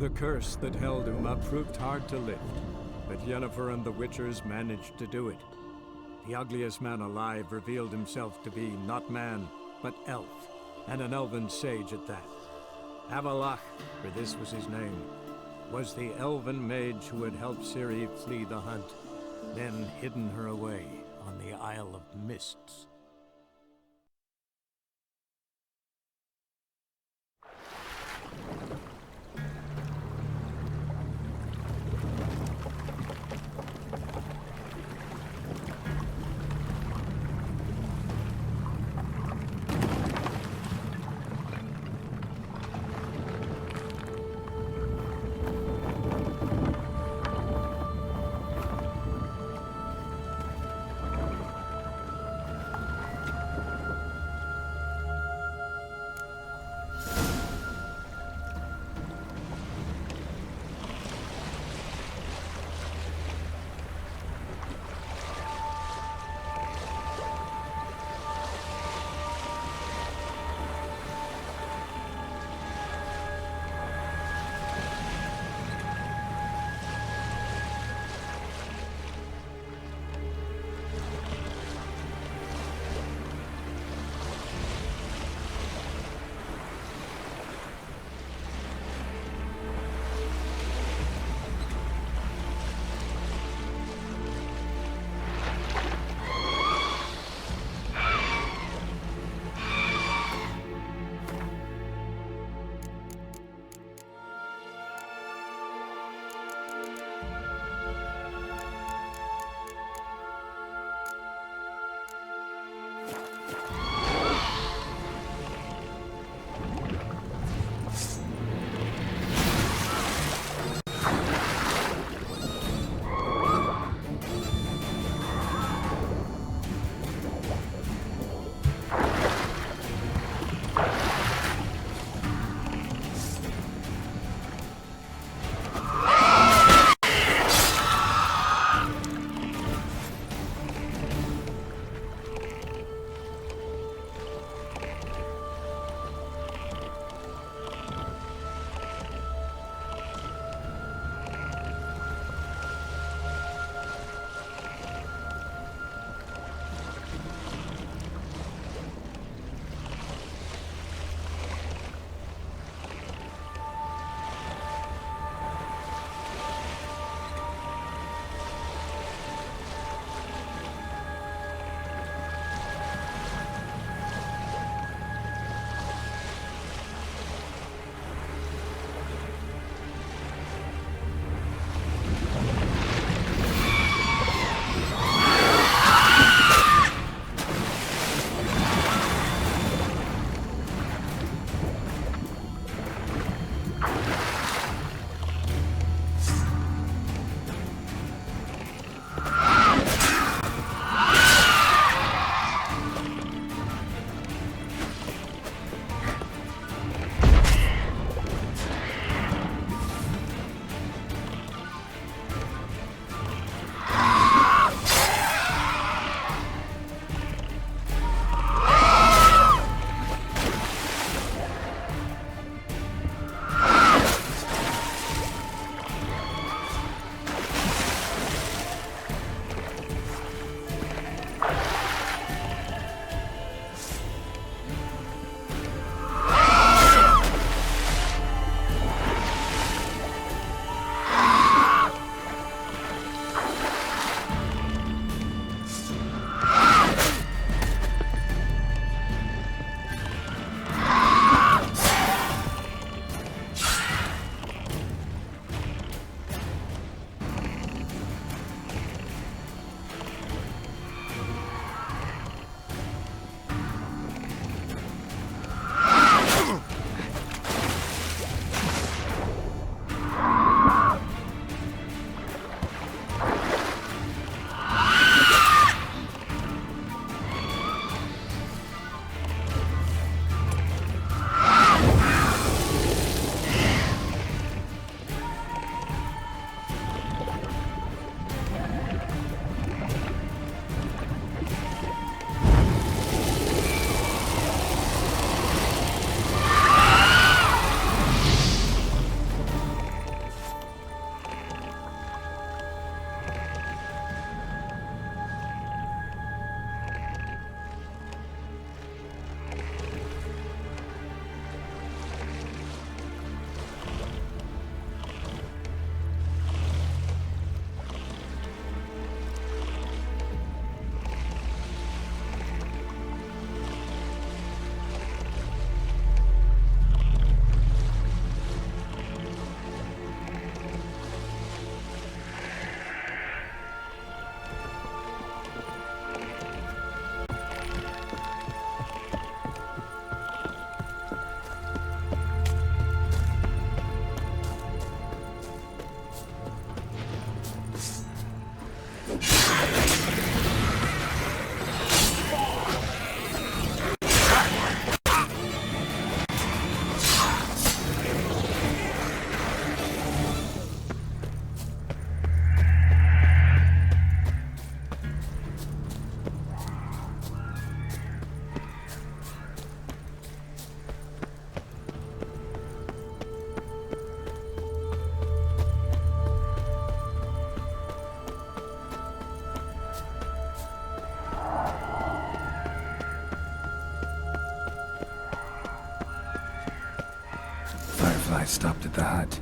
The curse that held Uma proved hard to lift, but Yennefer and the Witchers managed to do it. The ugliest man alive revealed himself to be not man, but elf, and an elven sage at that. Avalach, for this was his name, was the elven mage who had helped Ciri flee the hunt, then hidden her away on the Isle of Mists. stopped at the hut.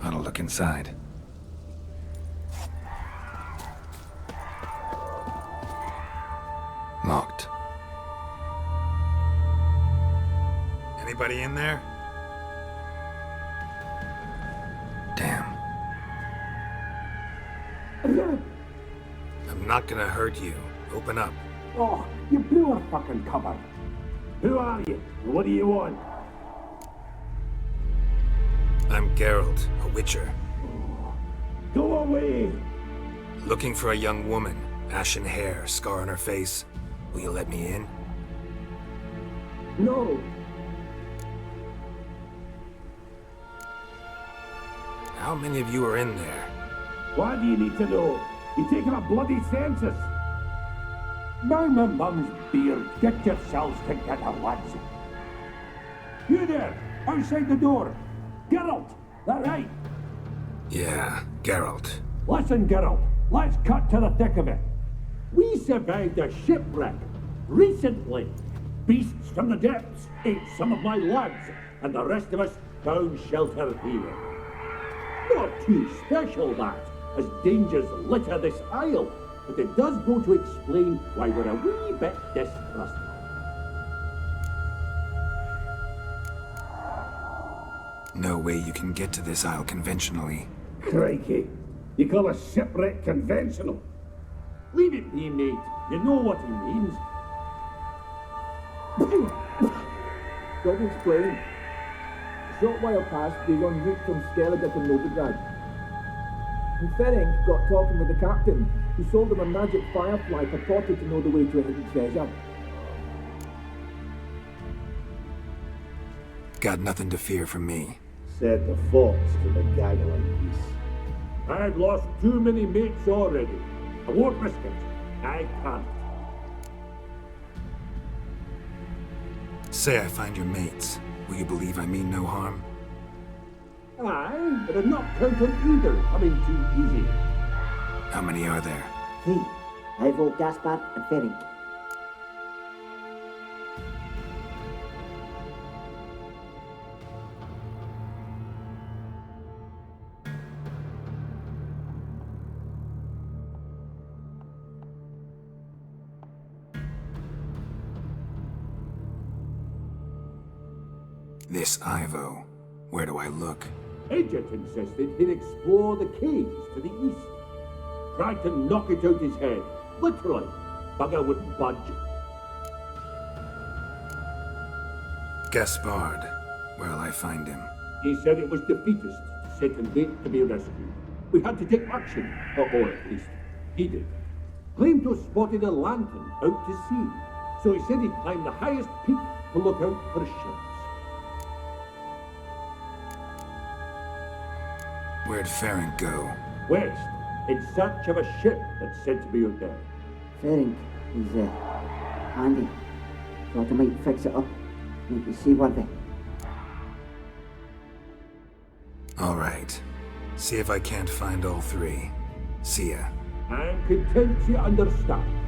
Ought to look inside. Locked. Anybody in there? Damn. I'm not gonna hurt you. Open up. Oh, you blew our fucking cover. Who are you? What do you want? I'm Geralt, a witcher. Go away! Looking for a young woman. Ashen hair, scar on her face. Will you let me in? No. How many of you are in there? Why do you need to know? You're taking a bloody census. Now my mum's beard. Get yourselves together, lads. You there, outside the door. Geralt, that right? Yeah, Geralt. Listen, Geralt, let's cut to the thick of it. We survived a shipwreck recently. Beasts from the depths ate some of my lads, and the rest of us found shelter here. Not too special, that, as dangers litter this isle, but it does go to explain why we're a wee bit distrustful. No way you can get to this isle conventionally. Crikey, you call a shipwreck conventional? Leave it be, mate. You know what he means. Let me explain. A short while past, they were en route from Skellige to Novigrad. And Ferenc got talking with the captain, who sold him a magic firefly purported to know the way to a hidden treasure. Got nothing to fear from me. Said the fox to the gaggling geese. I've lost too many mates already. I won't risk it. I can't. Say I find your mates. Will you believe I mean no harm? Aye, but I'm not counting either coming too easy. How many are there? 3. Ivo, Gaspar, and Ferenc. This Ivo. Where do I look? Agent insisted he'd explore the caves to the east. Tried to knock it out his head. Literally. Bugger wouldn't budge. Gaspard. Where'll I find him? He said it was defeatist, set and wait to be rescued. We had to take action, or at least he did. Claimed to have spotted a lantern out to sea, so he said he'd climb the highest peak to look out for ships. Where'd Ferenc go? West, in search of a ship that's said to be out there. Ferenc is handy. Thought I might fix it up. Make you seaworthy. All right. See if I can't find all 3. See ya. I'm content you understand.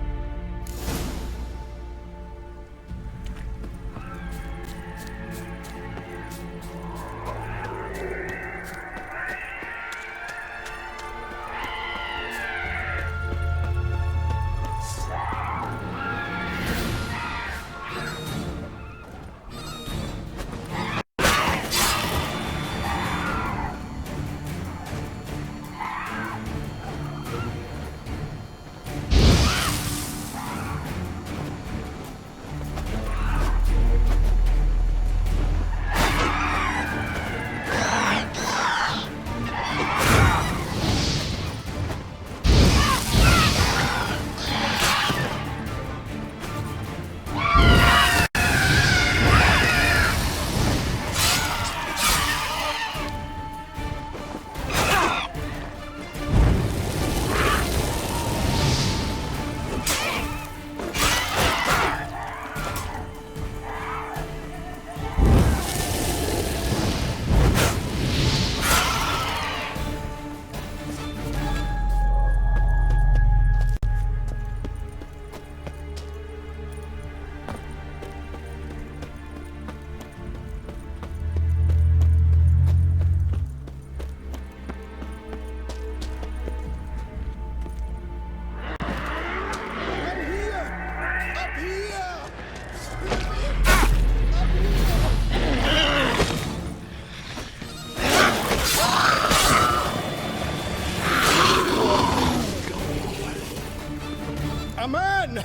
A man!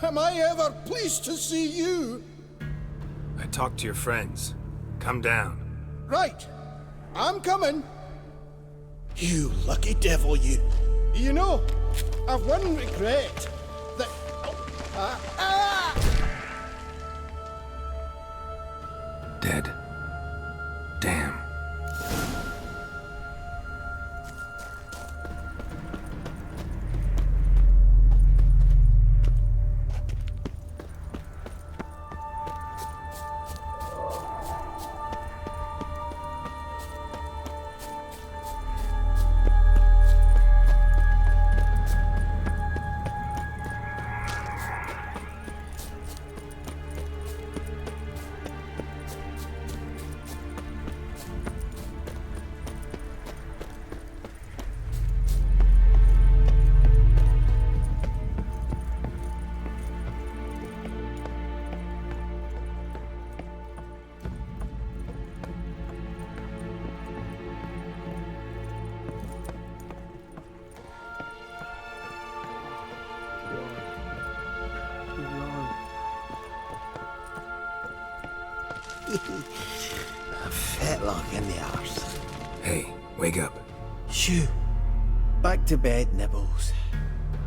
Am I ever pleased to see you? I talked to your friends. Come down. Right. I'm coming. You lucky devil, you. You know, I've one regret. That... Dead. Damn. A fetlock in the arse. Hey, wake up. Shoo. Back to bed, Nibbles.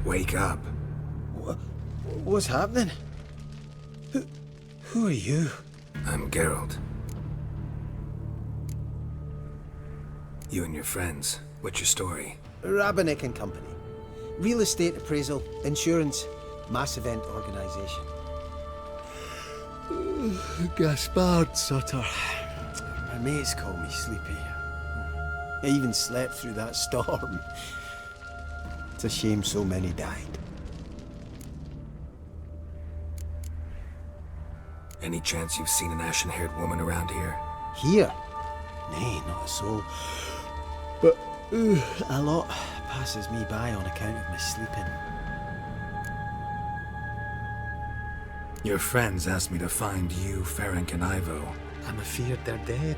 Wake up. What's happening? Who are you? I'm Geralt. You and your friends. What's your story? Rabbinick and Company. Real estate appraisal, insurance, mass event organisation. Gaspard Sutter. My mates call me Sleepy. I even slept through that storm. It's a shame so many died. Any chance you've seen an ashen-haired woman around here? Here? Nay, not a soul. But a lot passes me by on account of my sleeping. Your friends asked me to find you, Ferenc, and Ivo. I'm afeard they're dead.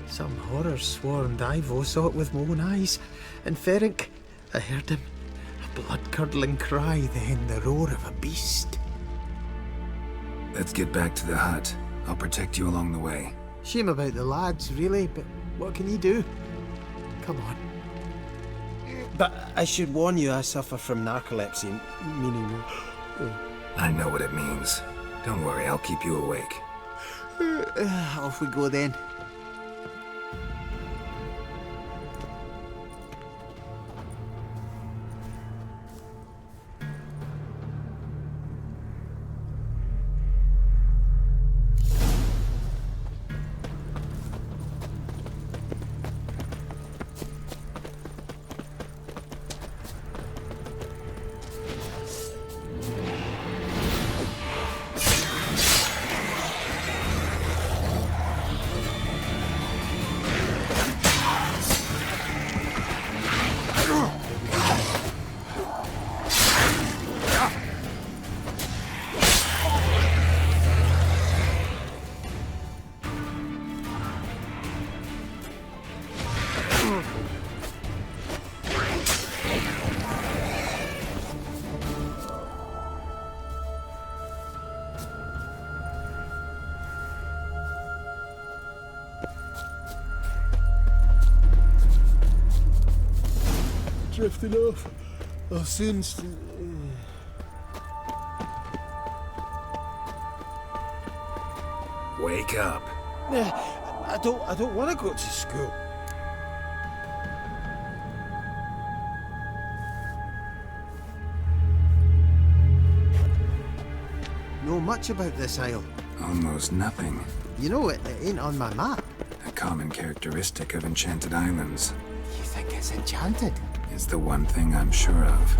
Some horrors swarmed Ivo, saw it with my own eyes. And Ferenc, I heard him. A blood-curdling cry, then the roar of a beast. Let's get back to the hut. I'll protect you along the way. Shame about the lads, really, but what can you do? Come on. But I should warn you, I suffer from narcolepsy, meaning... I know what it means. Don't worry, I'll keep you awake. Off we go then. Drifting off. I'll soon... Wake up. I don't want to go to school. Know much about this isle? Almost nothing. You know, it ain't on my map. A common characteristic of enchanted islands. You think it's enchanted? It's the one thing I'm sure of.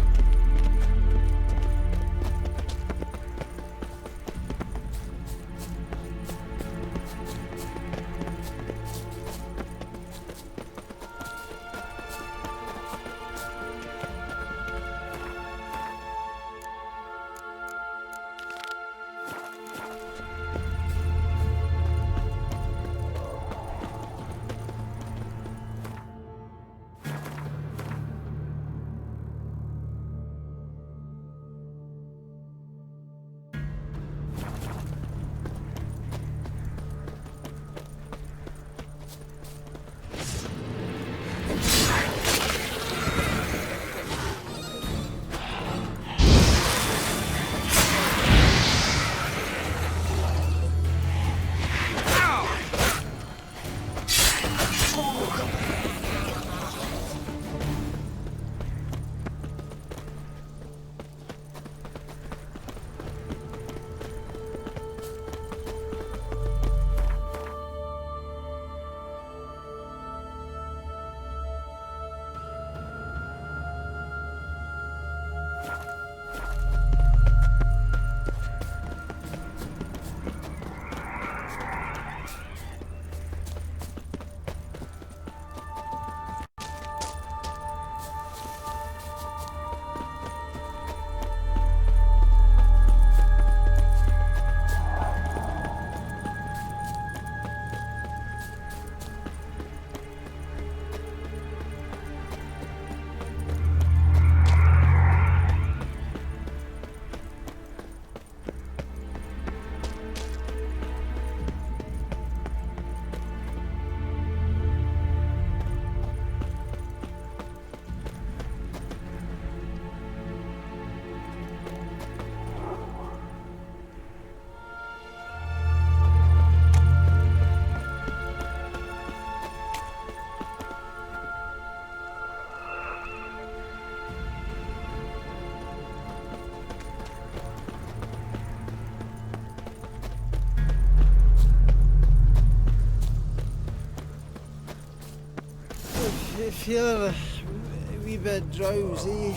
feeling a wee bit drowsy.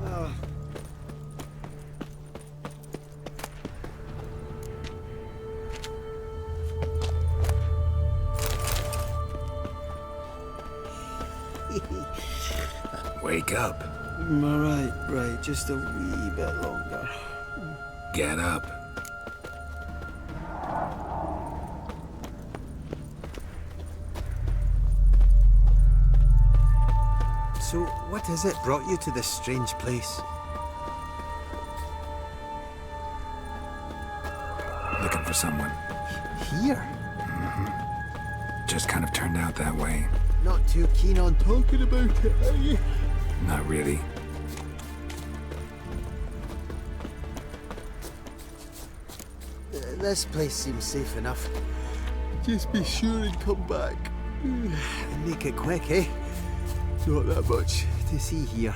Oh. Wake up. Right, just a wee bit longer. Get up. So, what is it brought you to this strange place? Looking for someone. Here? Just kind of turned out that way. Not too keen on talking about it, are you? Not really. This place seems safe enough. Just be sure and come back. And make it quick, eh? Not that much to see here.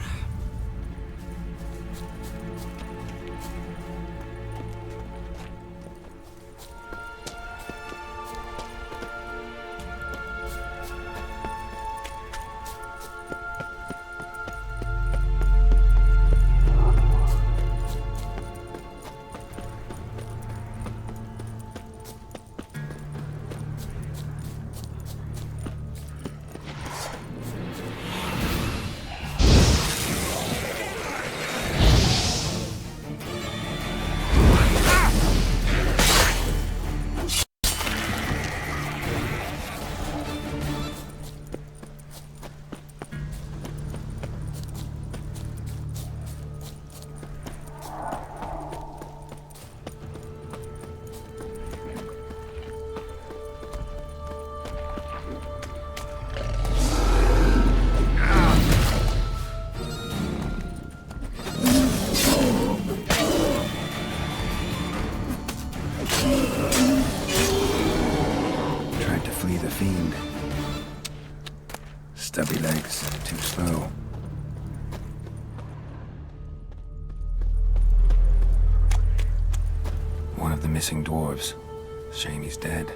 Tried to flee the fiend. Stubby legs, too slow. One of the missing dwarves. Shame he's dead.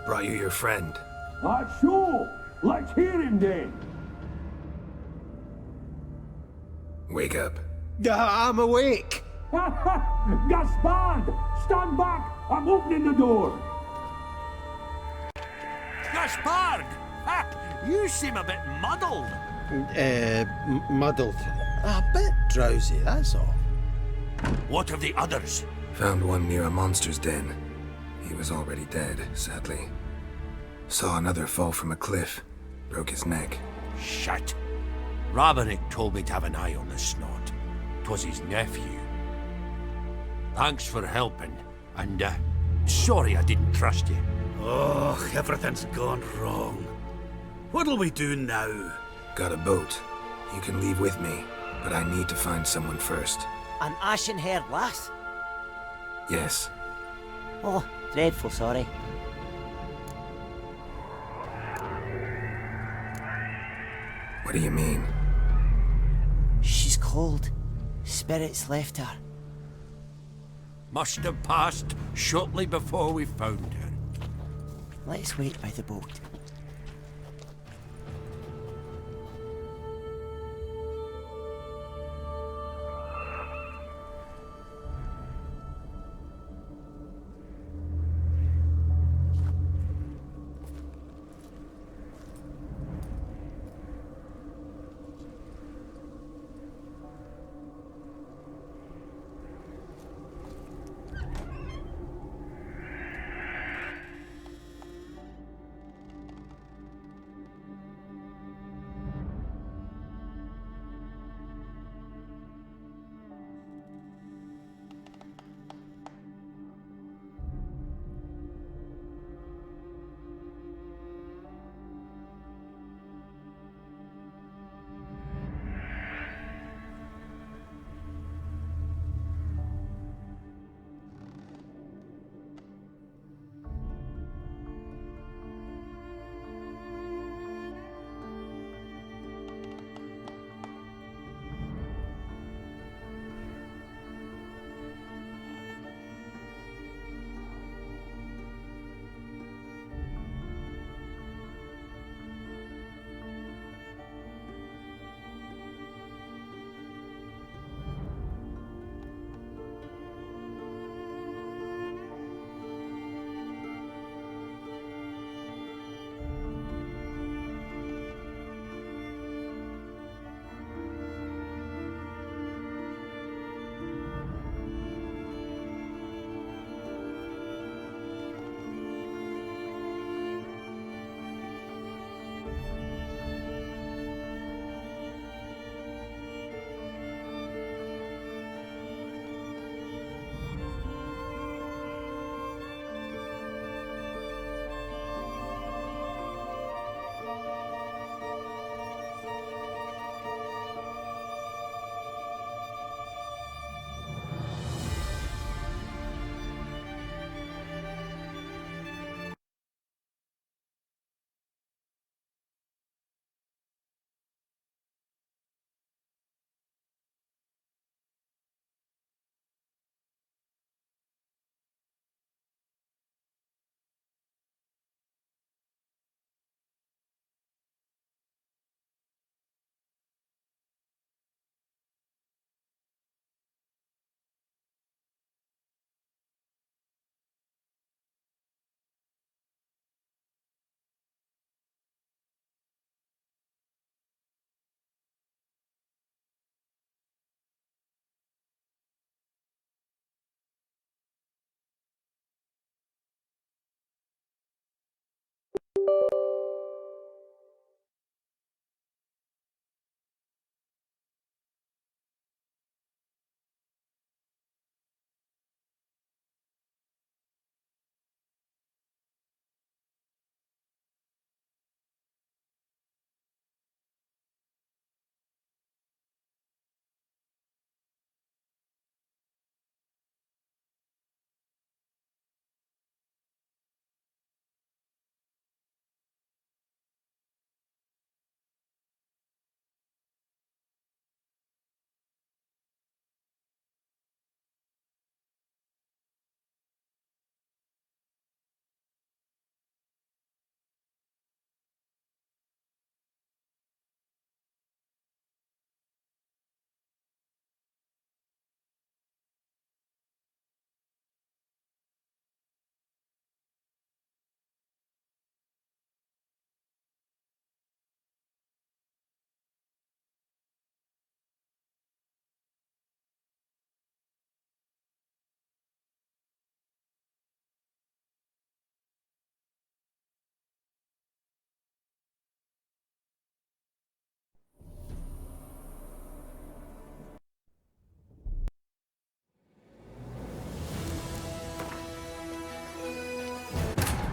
Brought you your friend. Sure. Let's hear him then. Wake up. I'm awake. Gaspard! Stand back! I'm opening the door! Gaspard! Ha! You seem a bit muddled. Muddled. A bit drowsy, that's all. What of the others? Found one near a monster's den. He was already dead, sadly. Saw another fall from a cliff. Broke his neck. Shit. Ravenick told me to have an eye on the snot. 'Twas his nephew. Thanks for helping, and sorry I didn't trust you. Oh, everything's gone wrong. What'll we do now? Got a boat. You can leave with me, but I need to find someone first. An ashen-haired lass? Yes. Oh, dreadful sorry. What do you mean? She's cold. Spirits left her. Must have passed shortly before we found her. Let's wait by the boat.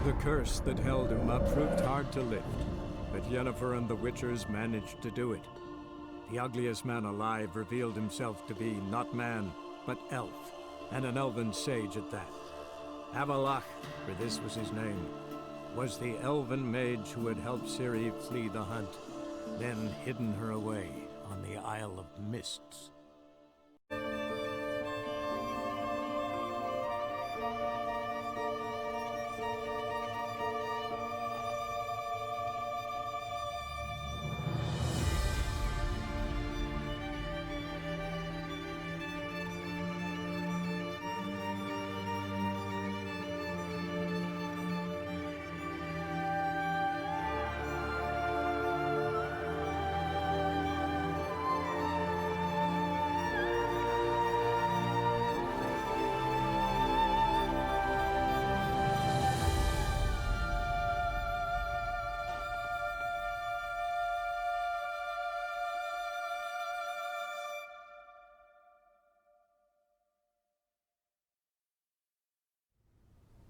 The curse that held him up proved hard to lift, but Yennefer and the Witchers managed to do it. The ugliest man alive revealed himself to be not man, but elf, and an elven sage at that. Avallac'h, for this was his name, was the elven mage who had helped Ciri flee the hunt, then hidden her away on the Isle of Mists.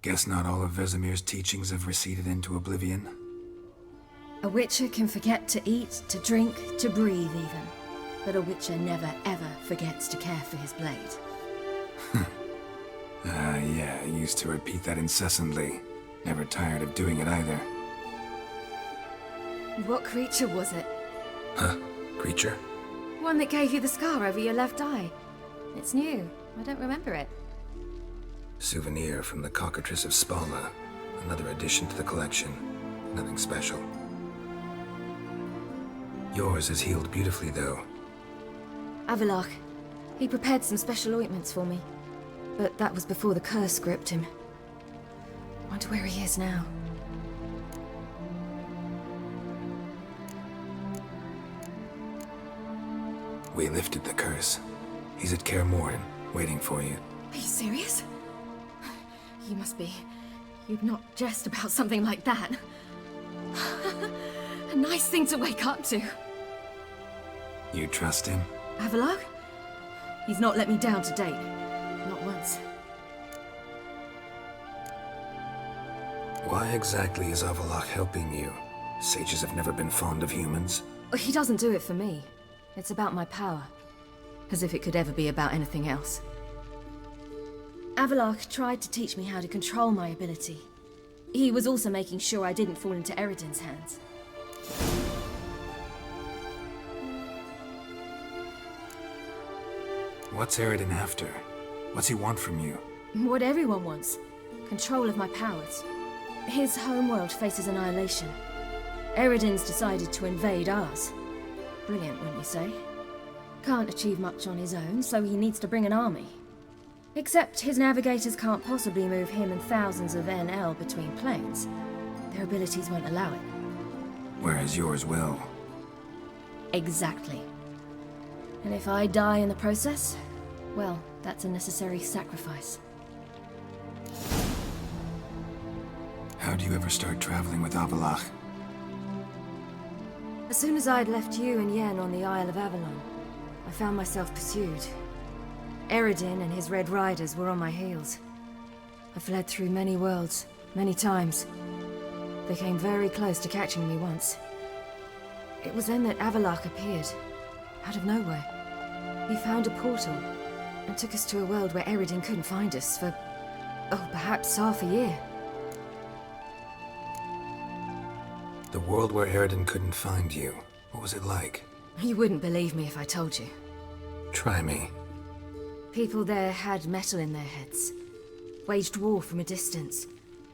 Guess not all of Vesemir's teachings have receded into oblivion. A Witcher can forget to eat, to drink, to breathe even. But a Witcher never ever forgets to care for his blade. Yeah, I used to repeat that incessantly. Never tired of doing it either. What creature was it? Huh? Creature? One that gave you the scar over your left eye. It's new. I don't remember it. Souvenir from the Cockatrice of Spalna. Another addition to the collection. Nothing special. Yours has healed beautifully, though. Avallac'h. He prepared some special ointments for me. But that was before the curse gripped him. Wonder where he is now. We lifted the curse. He's at Kaer Morhen, waiting for you. Are you serious? You must be. You'd not jest about something like that. A nice thing to wake up to. You trust him? Avallac'h? He's not let me down to date. Not once. Why exactly is Avallac'h helping you? Sages have never been fond of humans. He doesn't do it for me. It's about my power. As if it could ever be about anything else. Avallac'h tried to teach me how to control my ability. He was also making sure I didn't fall into Eredin's hands. What's Eredin after? What's he want from you? What everyone wants. Control of my powers. His homeworld faces annihilation. Eredin's decided to invade ours. Brilliant, wouldn't you say? Can't achieve much on his own, so he needs to bring an army. Except his navigators can't possibly move him and thousands of NL between planes. Their abilities won't allow it. Whereas yours will. Exactly. And if I die in the process, well, that's a necessary sacrifice. How do you ever start traveling with Avallac'h? As soon as I'd left you and Yen on the Isle of Avalon, I found myself pursued. Eredin and his Red Riders were on my heels. I fled through many worlds, many times. They came very close to catching me once. It was then that Avallac'h appeared, out of nowhere. He found a portal, and took us to a world where Eredin couldn't find us for, perhaps half a year. The world where Eredin couldn't find you. What was it like? You wouldn't believe me if I told you. Try me. People there had metal in their heads. Waged war from a distance,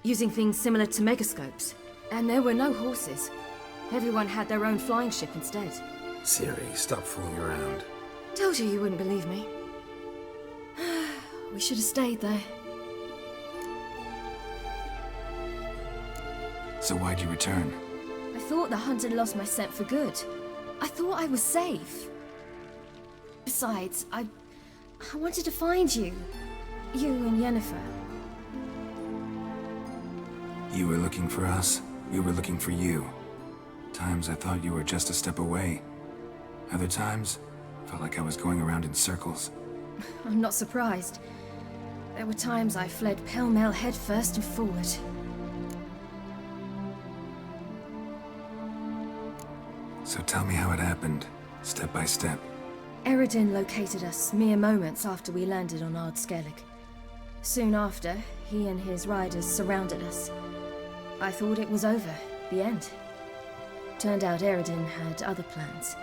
using things similar to megascopes. And there were no horses. Everyone had their own flying ship instead. Ciri, stop fooling around. Told you wouldn't believe me. We should have stayed there. So why'd you return? I thought the hunt had lost my scent for good. I thought I was safe. Besides, I wanted to find you. You and Yennefer. You were looking for us. We were looking for you. Times I thought you were just a step away. Other times, felt like I was going around in circles. I'm not surprised. There were times I fled pell-mell headfirst and forward. tell me how it happened, step by step. Eredin located us mere moments after we landed on Ard Skellig. Soon after, he and his riders surrounded us. I thought it was over, the end. Turned out Eredin had other plans.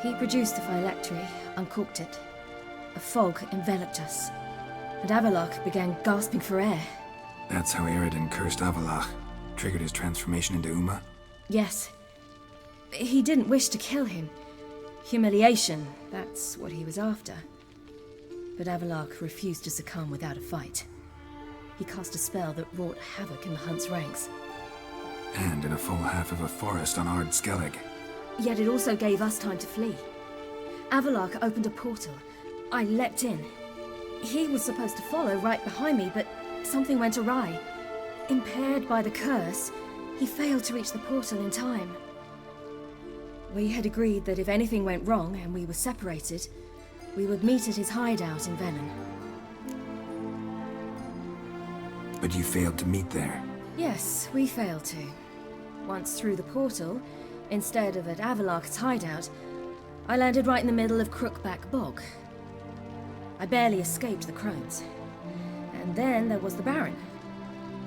He produced the phylactery, uncorked it. A fog enveloped us, and Avalok began gasping for air. That's how Eredin cursed Avalach, triggered his transformation into Uma? Yes. He didn't wish to kill him. Humiliation, that's what he was after. But Avalok refused to succumb without a fight. He cast a spell that wrought havoc in the hunt's ranks. And in a full half of a forest on Ard Skellig. Yet it also gave us time to flee. Avalok opened a portal. I leapt in. He was supposed to follow right behind me, but something went awry. Impaired by the curse, he failed to reach the portal in time. We had agreed that if anything went wrong and we were separated, we would meet at his hideout in Venom. But you failed to meet there. Yes, we failed to. Once through the portal, instead of at Avalok's hideout, I landed right in the middle of Crookback Bog. I barely escaped the crones. And then there was the Baron.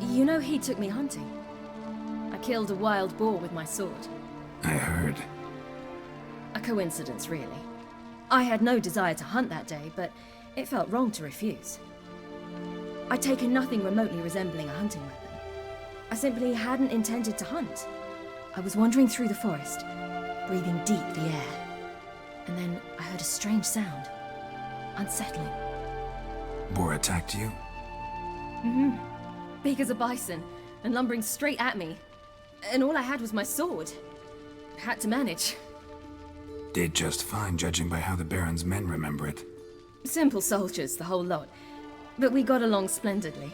You know, he took me hunting. I killed a wild boar with my sword. I heard. A coincidence, really. I had no desire to hunt that day, but it felt wrong to refuse. I'd taken nothing remotely resembling a hunting weapon. I simply hadn't intended to hunt. I was wandering through the forest, breathing deep the air. And then I heard a strange sound. Unsettling. Boar attacked you? Mm-hmm. Big as a bison, and lumbering straight at me. And all I had was my sword. Had to manage. Did just fine, judging by how the Baron's men remember it. Simple soldiers, the whole lot. But we got along splendidly.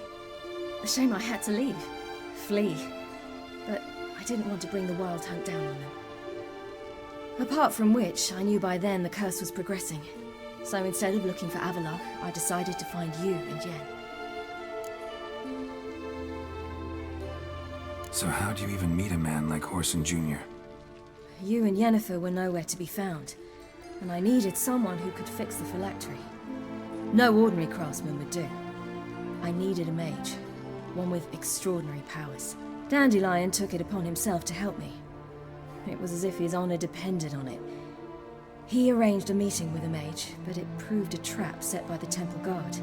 A shame I had to leave. Flee. But I didn't want to bring the Wild Hunt down on them. Apart from which, I knew by then the curse was progressing. So instead of looking for Avalok, I decided to find you and Yen. So how'd you even meet a man like Horson Jr.? You and Yennefer were nowhere to be found, and I needed someone who could fix the phylactery. No ordinary craftsman would do. I needed a mage, one with extraordinary powers. Dandelion took it upon himself to help me. It was as if his honor depended on it. He arranged a meeting with a mage, but it proved a trap set by the temple guard.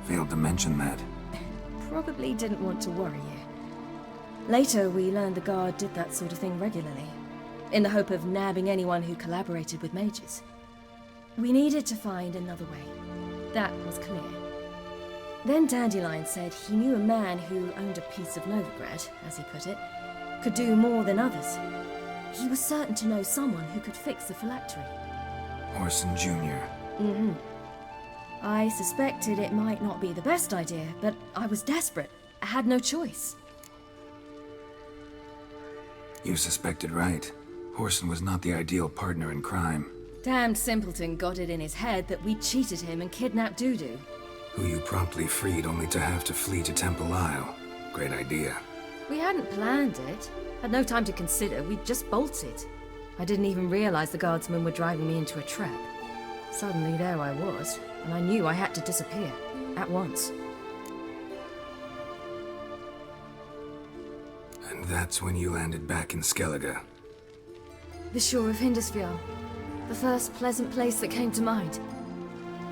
Failed to mention that. Probably didn't want to worry you. Later, we learned the guard did that sort of thing regularly, in the hope of nabbing anyone who collaborated with mages. We needed to find another way. That was clear. Then Dandelion said he knew a man who owned a piece of Novigrad, as he put it, could do more than others. He was certain to know someone who could fix the phylactery. Horson Jr. Mm-hmm. I suspected it might not be the best idea, but I was desperate. I had no choice. You suspected right. Horson was not the ideal partner in crime. Damned simpleton got it in his head that we cheated him and kidnapped Dudu. Who you promptly freed only to have to flee to Temple Isle. Great idea. We hadn't planned it. Had no time to consider, we just bolted. I didn't even realize the guardsmen were driving me into a trap. Suddenly there I was, and I knew I had to disappear. At once. And that's when you landed back in Skellige. The shore of Hindisfjall. The first pleasant place that came to mind.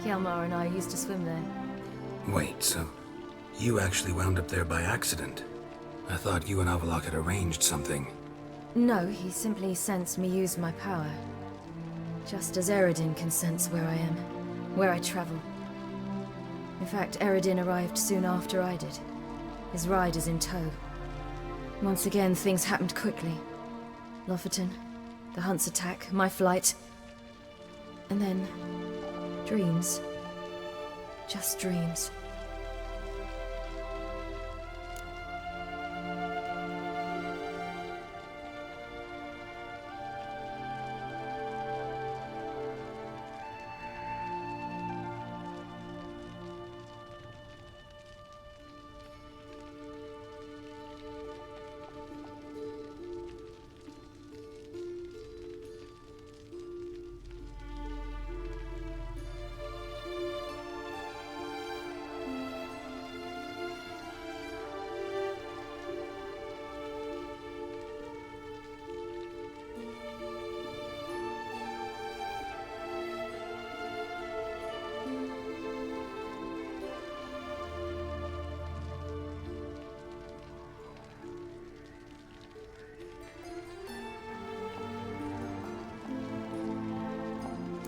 Hjalmar and I used to swim there. Wait, so you actually wound up there by accident? I thought you and Avalok had arranged something. No, he simply sensed me use my power. Just as Eredin can sense where I am, where I travel. In fact, Eredin arrived soon after I did. His riders in tow. Once again, things happened quickly. Lofoten, the Hunt's attack, my flight. And then, dreams. Just dreams.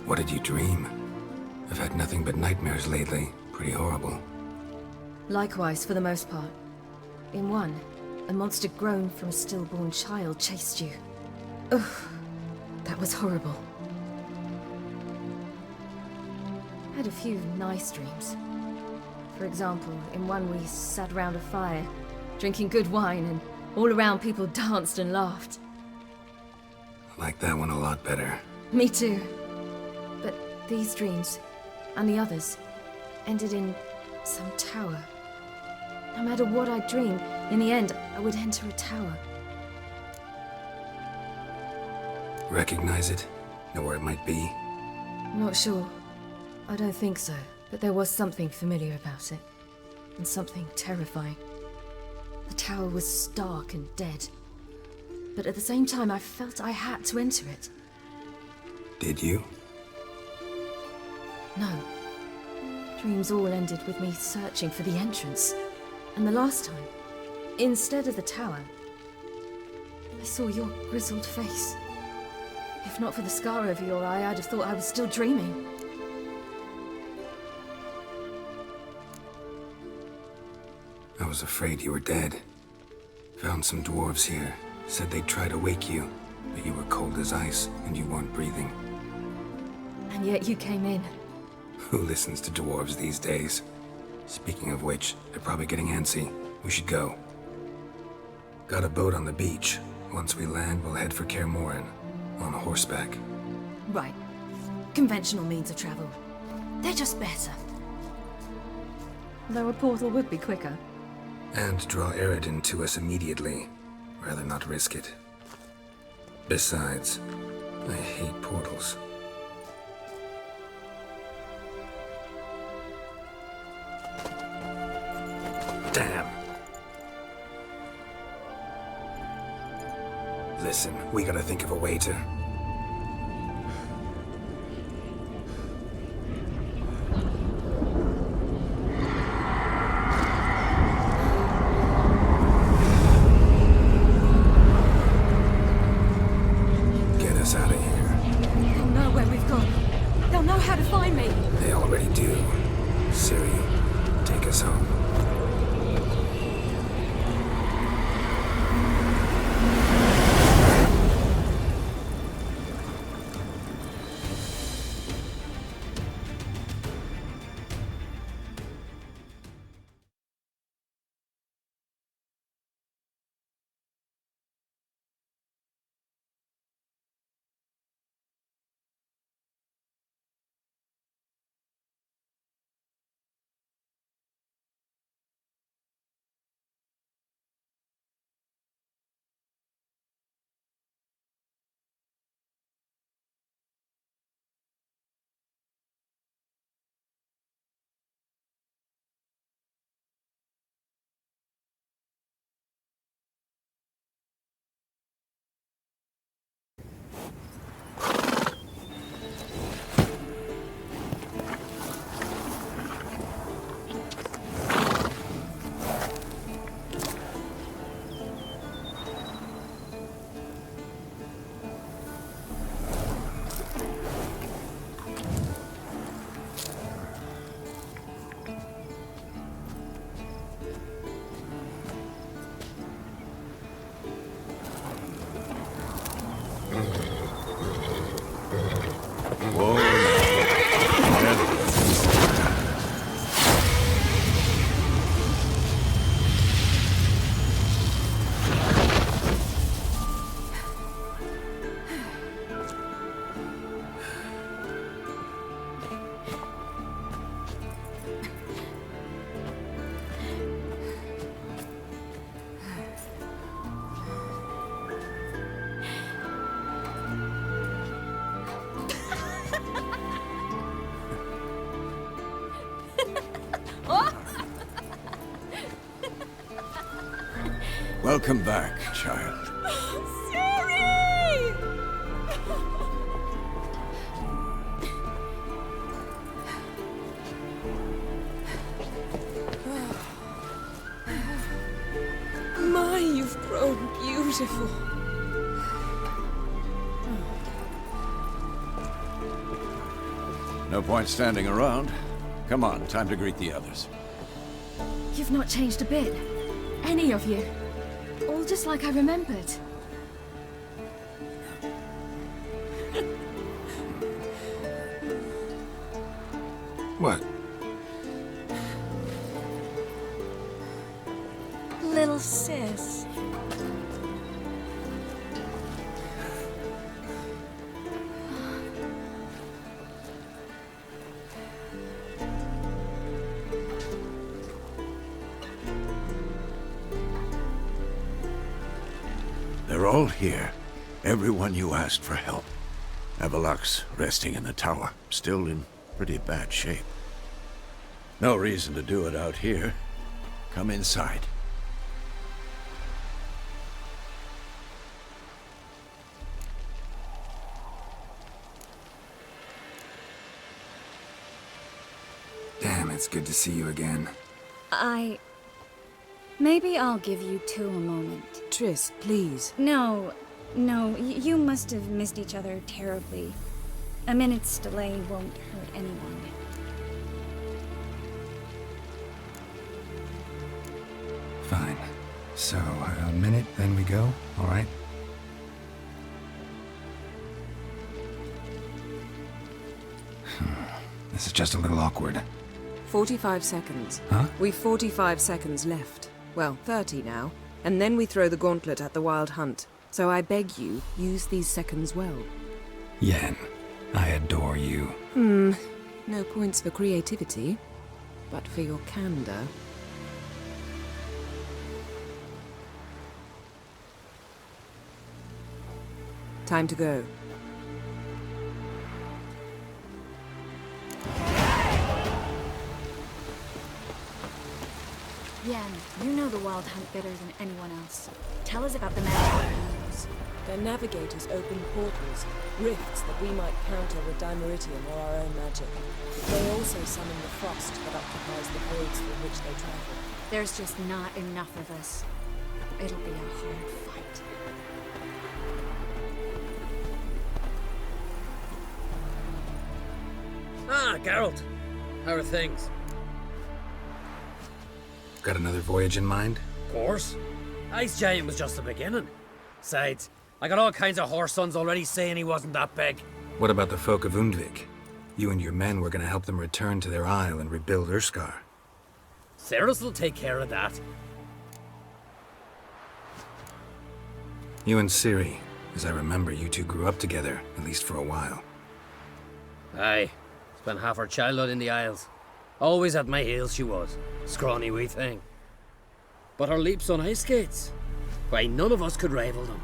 What did you dream? I've had nothing but nightmares lately. Pretty horrible. Likewise, for the most part. In one, a monster grown from a stillborn child chased you. Ugh, that was horrible. I had a few nice dreams. For example, in one we sat around a fire, drinking good wine, and all around people danced and laughed. I like that one a lot better. Me too. But these dreams, and the others, ended in some tower. No matter what I dreamed, in the end, I would enter a tower. Recognize it? Know where it might be? Not sure. I don't think so, but there was something familiar about it. And something terrifying. The tower was stark and dead. But at the same time, I felt I had to enter it. Did you? No. Dreams all ended with me searching for the entrance. And the last time, instead of the tower, I saw your grizzled face. If not for the scar over your eye, I'd have thought I was still dreaming. I was afraid you were dead. Found some dwarves here. Said they'd try to wake you, but you were cold as ice and you weren't breathing. And yet you came in. Who listens to dwarves these days? Speaking of which, they're probably getting antsy. We should go. Got a boat on the beach. Once we land, we'll head for Kaer Morhen. On horseback. Right. Conventional means of travel. They're just better. Though a portal would be quicker. And draw Eredin to us immediately. Rather not risk it. Besides, I hate portals. Damn. Listen, we gotta think of a way to... Get us out of here. They'll know where we've gone. They'll know how to find me. They already do. Ciri, take us home. Welcome back, child. Ciri! My, you've grown beautiful. No point standing around. Come on, time to greet the others. You've not changed a bit. Any of you. All just like I remembered. What? Little sis. They're all here. Everyone you asked for help. Avalok's resting in the tower, still in pretty bad shape. No reason to do it out here. Come inside. Damn, it's good to see you again. Maybe I'll give you two a moment. Triss, please. No, you must have missed each other terribly. A minute's delay won't hurt anyone. Fine. So, a minute, then we go, all right? This is just a little awkward. 45 seconds. Huh? We've 45 seconds left. Well, 30 now. And then we throw the gauntlet at the Wild Hunt. So I beg you, use these seconds well. Yen, I adore you. No points for creativity, but for your candor. Time to go. Yen, you know the Wild Hunt better than anyone else. Tell us about the magic you use. Their navigators open portals, rifts that we might counter with Dimeritium or our own magic. They also summon the frost that occupies the voids through which they travel. There's just not enough of us. It'll be a hard fight. Ah, Geralt. How are things? Got another voyage in mind? Of course. Ice Giant was just the beginning. Besides, I got all kinds of horse sons already saying he wasn't that big. What about the folk of Undvik? You and your men were gonna help them return to their isle and rebuild Urskar. Cerys will take care of that. You and Ciri, as I remember, you two grew up together, at least for a while. Aye. Spent half her childhood in the Isles. Always at my heels she was. Scrawny wee thing. But her leaps on ice skates? Why, none of us could rival them.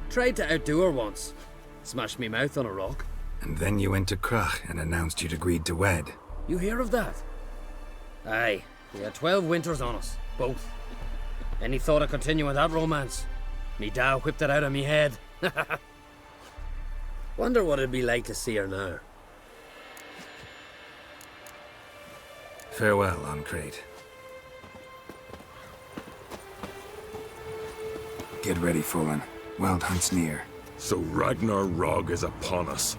Tried to outdo her once. Smashed me mouth on a rock. And then you went to Krach and announced you'd agreed to wed. You hear of that? Aye. We had 12 winters on us. Both. Any thought of continuing that romance? Me Dow whipped it out of me head. Wonder what it'd be like to see her now. Farewell, Ancrate. Get ready, Fullen. Wild Hunt's near. So Ragnar Rog is upon us.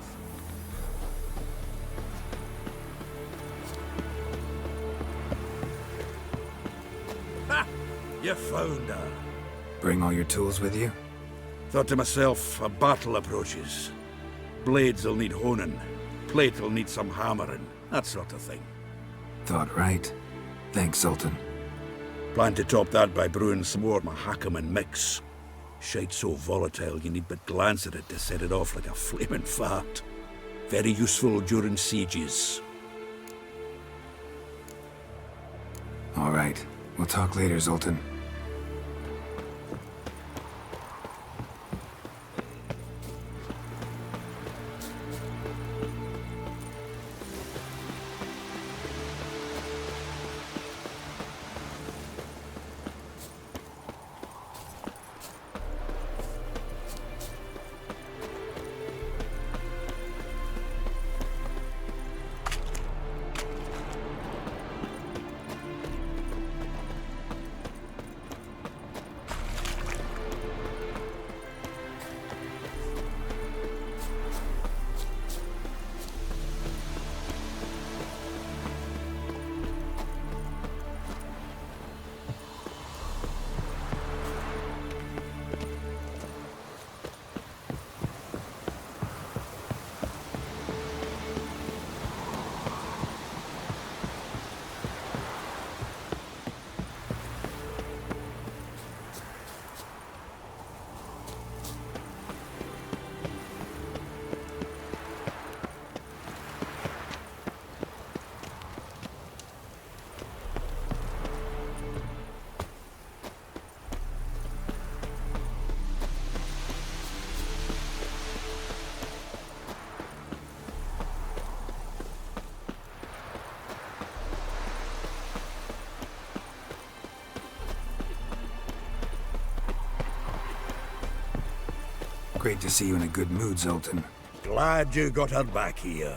Ha! You found her. Bring all your tools with you? Thought to myself, a battle approaches. Blades'll need honing. Plate'll need some hammering. That sort of thing. Thought right. Thanks, Sultan. Plan to top that by brewing some more Mahakaman mix. Shite so volatile you need but glance at it to set it off like a flaming fart. Very useful during sieges. All right. We'll talk later, Zoltan. Great to see you in a good mood, Zoltan. Glad you got her back here.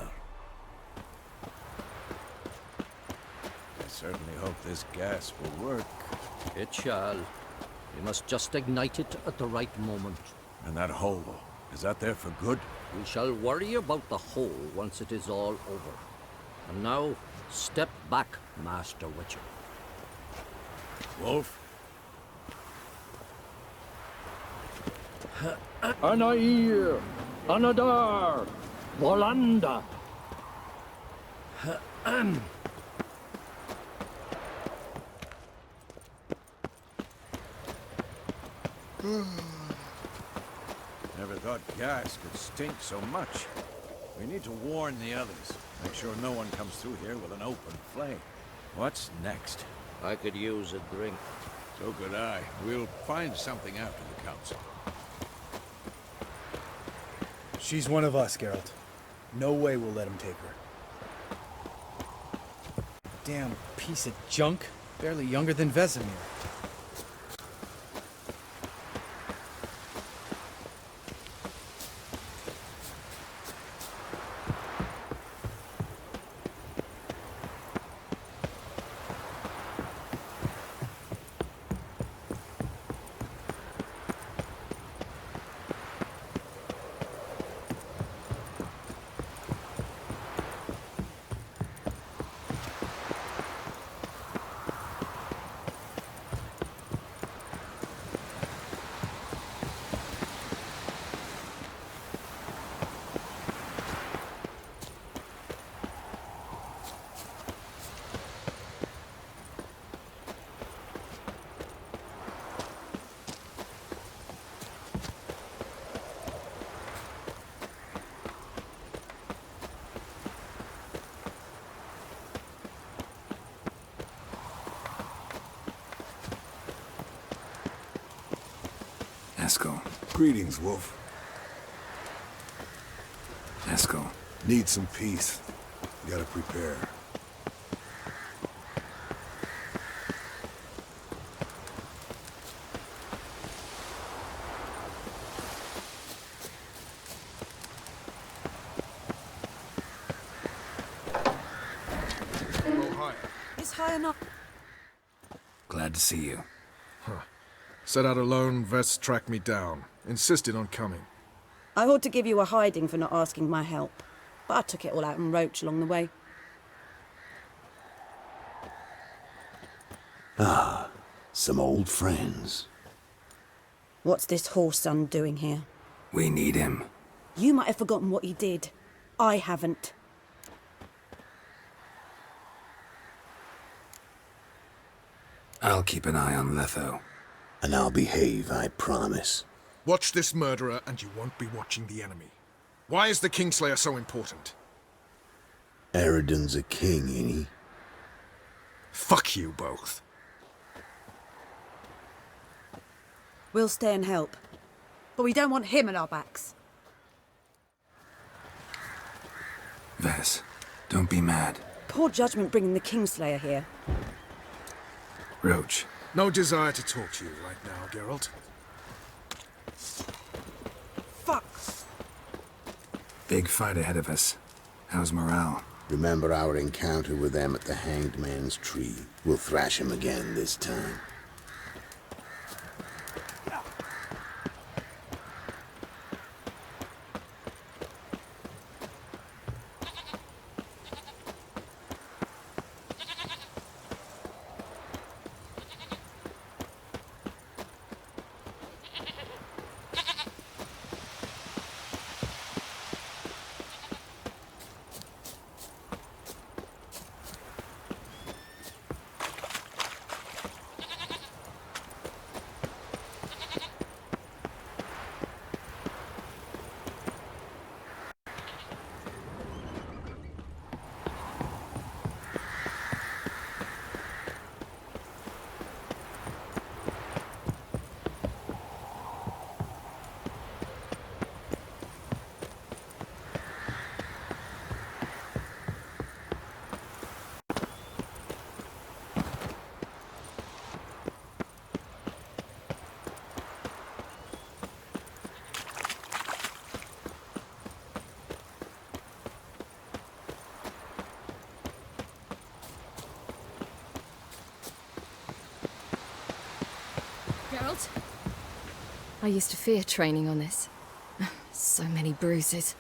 I certainly hope this gas will work. It shall. We must just ignite it at the right moment. And that hole, is that there for good? We shall worry about the hole once it is all over. And now, step back, Master Witcher. Wolf? Anair, Anadar, Volanda. Never thought gas could stink so much. We need to warn the others. Make sure no one comes through here with an open flame. What's next? I could use a drink. So could I. We'll find something after the council. She's one of us, Geralt. No way we'll let him take her. Damn piece of junk. Barely younger than Vesemir. Eskel. Greetings, Wolf. Eskel. Need some peace. Gotta prepare. Oh, hi. It's high enough. Glad to see you. Set out alone, Vest tracked me down. Insisted on coming. I ought to give you a hiding for not asking my help, but I took it all out in Roach along the way. Ah, some old friends. What's this horse son doing here? We need him. You might have forgotten what he did. I haven't. I'll keep an eye on Letho. And I'll behave, I promise. Watch this murderer and you won't be watching the enemy. Why is the Kingslayer so important? Eridan's a king, ain't he? Fuck you both. We'll stay and help. But we don't want him at our backs. Ves, don't be mad. Poor judgment bringing the Kingslayer here. Roach. No desire to talk to you right now, Geralt. Fuck! Big fight ahead of us. How's morale? Remember our encounter with them at the Hanged Man's Tree. We'll thrash him again this time. Geralt. I used to fear training on this. So many bruises.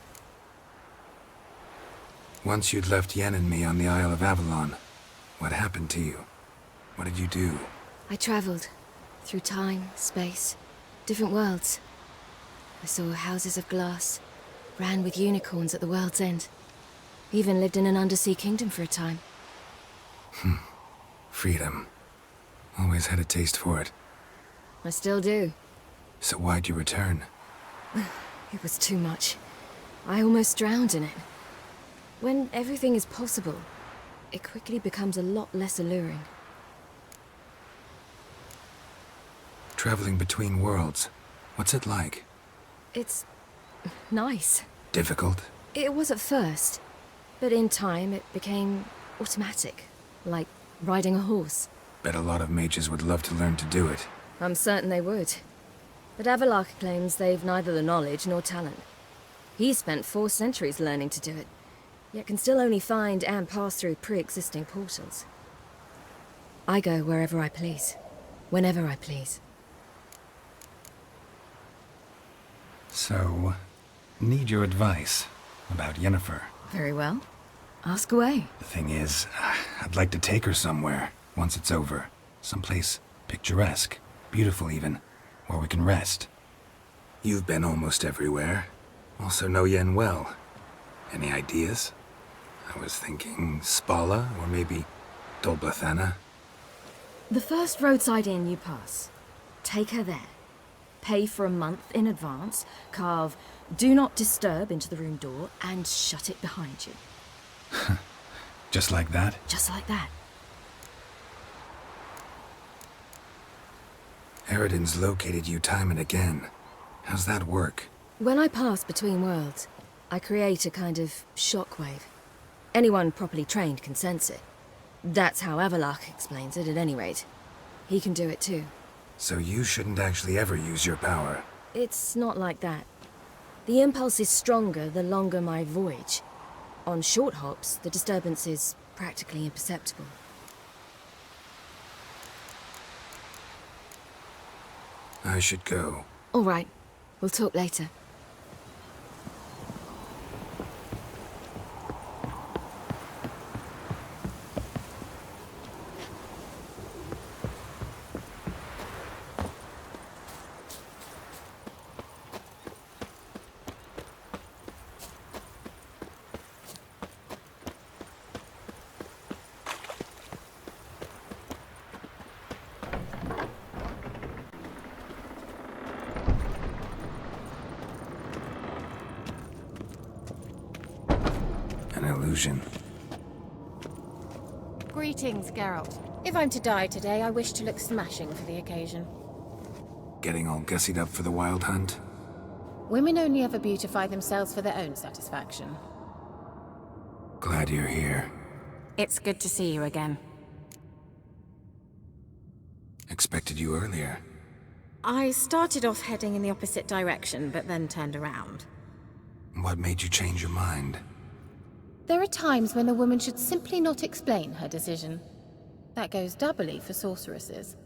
Once you'd left Yen and me on the Isle of Avalon, what happened to you? What did you do? I traveled through time, space, different worlds. I saw houses of glass, ran with unicorns at the world's end. Even lived in an undersea kingdom for a time. Freedom. Always had a taste for it. I still do. So why'd you return? It was too much. I almost drowned in it. When everything is possible, it quickly becomes a lot less alluring. Traveling between worlds, what's it like? It's nice. Difficult? It was at first, but in time it became automatic, like riding a horse. Bet a lot of mages would love to learn to do it. I'm certain they would. But Avalok claims they've neither the knowledge nor talent. He spent 4 centuries learning to do it, yet can still only find and pass through pre-existing portals. I go wherever I please, whenever I please. So, need your advice about Yennefer. Very well. Ask away. The thing is, I'd like to take her somewhere, once it's over. Someplace picturesque, beautiful even, where we can rest. You've been almost everywhere. Also know Yen well. Any ideas? I was thinking Spala, or maybe Dolblathana. The first roadside inn you pass. Take her there. Pay for a month in advance, carve "Do Not Disturb" into the room door, and shut it behind you. Just like that? Just like that. Eridan's located you time and again. How's that work? When I pass between worlds, I create a kind of shockwave. Anyone properly trained can sense it. That's how Avalok explains it, at any rate. He can do it too. So you shouldn't actually ever use your power. It's not like that. The impulse is stronger the longer my voyage. On short hops, the disturbance is practically imperceptible. I should go. All right. We'll talk later. An illusion. Greetings, Geralt. If I'm to die today, I wish to look smashing for the occasion. Getting all gussied up for the wild hunt? Women only ever beautify themselves for their own satisfaction. Glad you're here. It's good to see you again. Expected you earlier. I started off heading in the opposite direction, but then turned around. What made you change your mind? There are times when a woman should simply not explain her decision. That goes doubly for sorceresses.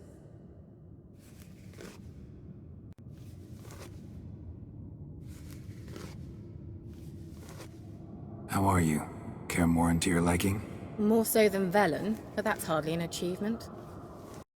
How are you? Care more into your liking? More so than Velen, but that's hardly an achievement.